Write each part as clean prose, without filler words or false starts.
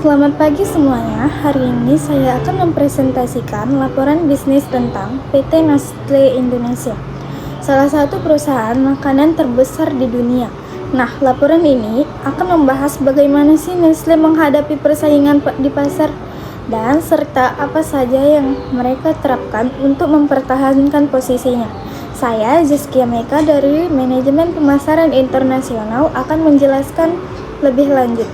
Selamat pagi semuanya. Hari ini saya akan mempresentasikan laporan bisnis tentang PT Nestle Indonesia, salah satu perusahaan makanan terbesar di dunia. Nah, laporan ini akan membahas bagaimana sih Nestle menghadapi persaingan di pasar dan serta apa saja yang mereka terapkan untuk mempertahankan posisinya. Saya Zizkia Meka dari Manajemen Pemasaran Internasional akan menjelaskan lebih lanjut.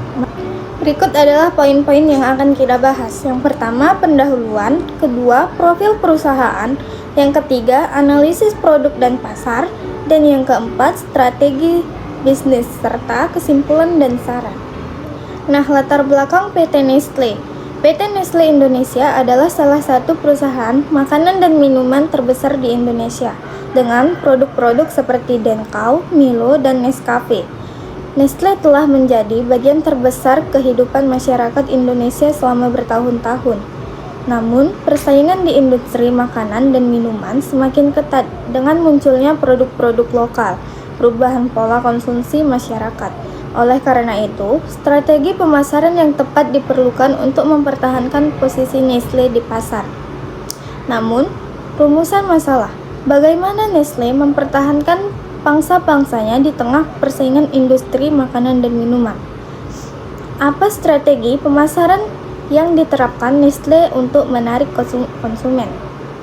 Berikut adalah poin-poin yang akan kita bahas. Yang pertama, pendahuluan. Kedua, profil perusahaan. Yang ketiga, analisis produk dan pasar. Dan yang keempat, strategi bisnis serta kesimpulan dan saran. Nah, latar belakang PT Nestle. PT Nestle Indonesia adalah salah satu perusahaan makanan dan minuman terbesar di Indonesia dengan produk-produk seperti Denkau, Milo, dan Nescafe. Nestle telah menjadi bagian terbesar kehidupan masyarakat Indonesia selama bertahun-tahun. Namun, persaingan di industri makanan dan minuman semakin ketat dengan munculnya produk-produk lokal, perubahan pola konsumsi masyarakat. Oleh karena itu, strategi pemasaran yang tepat diperlukan untuk mempertahankan posisi Nestle di pasar. Namun, rumusan masalah, bagaimana Nestle mempertahankan pangsa-pangsanya di tengah persaingan industri makanan dan minuman? Apa strategi pemasaran yang diterapkan Nestle untuk menarik konsumen?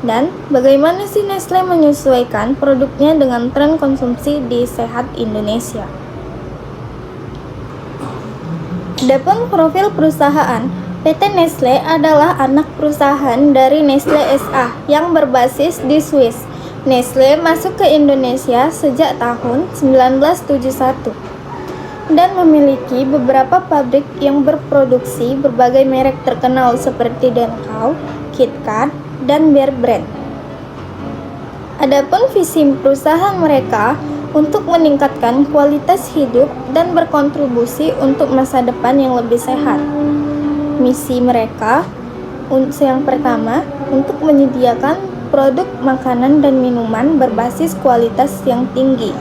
Dan bagaimana sih Nestle menyesuaikan produknya dengan tren konsumsi di sehat Indonesia? Adapun profil perusahaan, PT Nestle adalah anak perusahaan dari Nestle SA yang berbasis di Swiss. Nestle masuk ke Indonesia sejak tahun 1971 dan memiliki beberapa pabrik yang berproduksi berbagai merek terkenal seperti Denkau, KitKat, dan Bear Brand. Adapun visi perusahaan mereka untuk meningkatkan kualitas hidup dan berkontribusi untuk masa depan yang lebih sehat. Misi mereka yang pertama untuk menyediakan produk makanan dan minuman berbasis kualitas yang tinggi.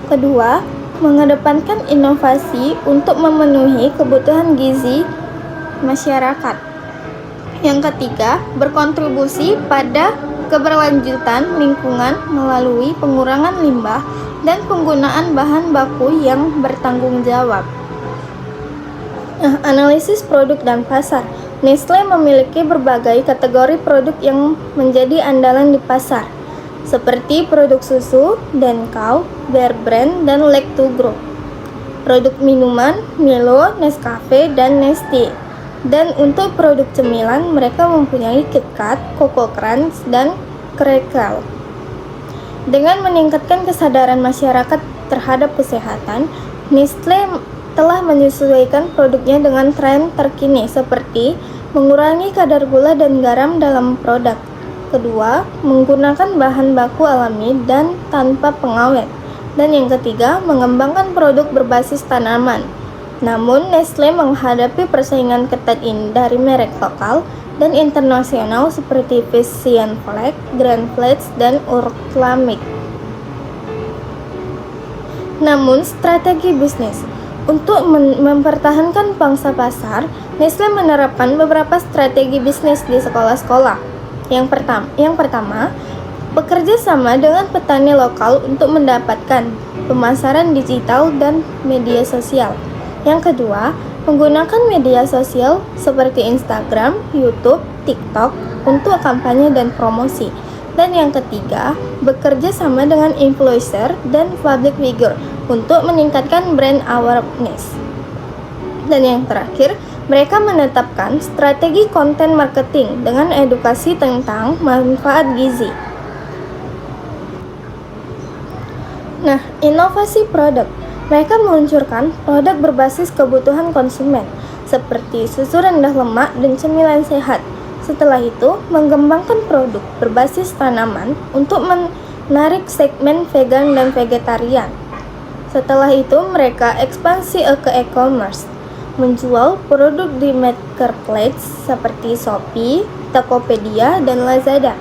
Kedua, mengedepankan inovasi untuk memenuhi kebutuhan gizi masyarakat. Yang ketiga, berkontribusi pada keberlanjutan lingkungan melalui pengurangan limbah dan penggunaan bahan baku yang bertanggung jawab. Analisis produk dan pasar. Nestle memiliki berbagai kategori produk yang menjadi andalan di pasar, seperti produk susu, Denkau, Bear Brand, dan Lactogro. Produk minuman, Milo, Nescafe, dan Nestea. Dan untuk produk cemilan, mereka mempunyai KitKat, Coco Crunch, dan Krekel. Dengan meningkatkan kesadaran masyarakat terhadap kesehatan, Nestle telah menyesuaikan produknya dengan tren terkini seperti mengurangi kadar gula dan garam dalam produk. Kedua, menggunakan bahan baku alami dan tanpa pengawet. Dan yang ketiga, mengembangkan produk berbasis tanaman. Namun, Nestle menghadapi persaingan ketat ini dari merek lokal dan internasional seperti Vision Flag, Grand Flats, dan Urlamik. Namun, strategi bisnis untuk mempertahankan pangsa pasar, Nestle menerapkan beberapa strategi bisnis di sekolah-sekolah. Yang pertama, bekerja sama dengan petani lokal untuk mendapatkan pemasaran digital dan media sosial. Yang kedua, menggunakan media sosial seperti Instagram, YouTube, TikTok untuk kampanye dan promosi. Dan yang ketiga, bekerja sama dengan influencer dan public figure untuk meningkatkan brand awareness. Dan yang terakhir, mereka menetapkan strategi konten marketing dengan edukasi tentang manfaat gizi. Nah, inovasi produk. Mereka meluncurkan produk berbasis kebutuhan konsumen, seperti susu rendah lemak dan cemilan sehat. Setelah itu, mengembangkan produk berbasis tanaman untuk menarik segmen vegan dan vegetarian. Setelah itu, mereka ekspansi ke e-commerce, menjual produk di marketplace seperti Shopee, Tokopedia, dan Lazada.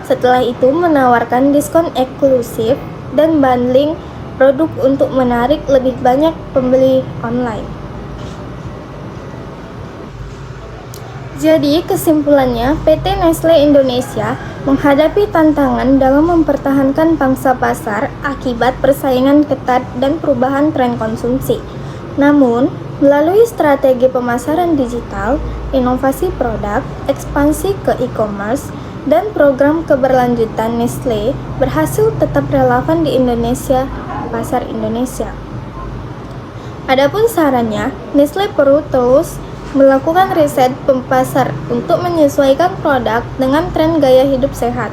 Setelah itu, menawarkan diskon eksklusif dan bundling produk untuk menarik lebih banyak pembeli online. Jadi kesimpulannya, PT Nestle Indonesia menghadapi tantangan dalam mempertahankan pangsa pasar akibat persaingan ketat dan perubahan tren konsumsi. Namun, melalui strategi pemasaran digital, inovasi produk, ekspansi ke e-commerce, dan program keberlanjutan, Nestle berhasil tetap relevan di pasar Indonesia. Adapun sarannya, Nestle perlu terus melakukan riset pasar untuk menyesuaikan produk dengan tren gaya hidup sehat.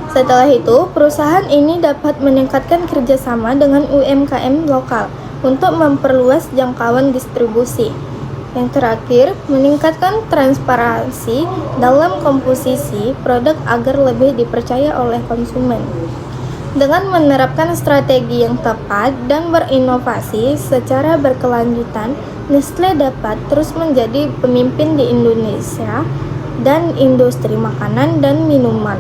Setelah itu, perusahaan ini dapat meningkatkan kerjasama dengan UMKM lokal untuk memperluas jangkauan distribusi. Yang terakhir, meningkatkan transparansi dalam komposisi produk agar lebih dipercaya oleh konsumen. Dengan menerapkan strategi yang tepat dan berinovasi secara berkelanjutan, Nestle dapat terus menjadi pemimpin di Indonesia dan industri makanan dan minuman.